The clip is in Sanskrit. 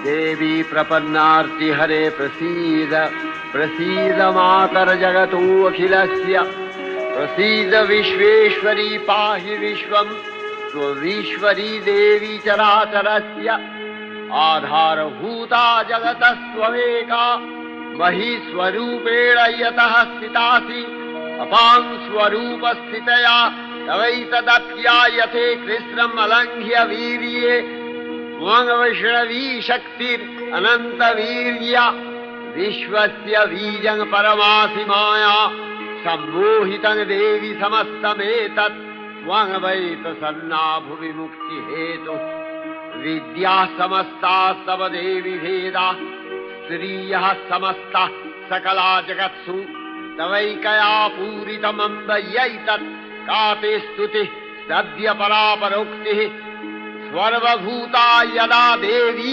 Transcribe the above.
देवी प्रपन्नार्ति हरे प्रसीद प्रसीद मातर जगतोऽखिलस्य प्रसीद विश्वेश्वरी पाहि विश्वं त्वमीश्वरी देवी चराचरस्य आधारभूता जगतस्त्वमेका महीस्वरूपेण यतः स्थितासि अपां स्वरूपस्थितया तवैतदप्यायते कृष्णम् अलङ्घ्य वीर्ये त्वं वैष्णवी शक्तिरनन्तवीर्या विश्वस्य बीजं परमासि माया सम्मोहितं देवि समस्तमेतत् त्वं वै प्रसन्ना भुवि मुक्तिहेतुः विद्याः समस्ताः तव देवि भेदाः श्रियः समस्ताः सकला जगत्सु तवैकया पूरितमम्बयैतत् का ते स्तुतिः सद्य परापरोक्तिः सर्वभूता यदा देवी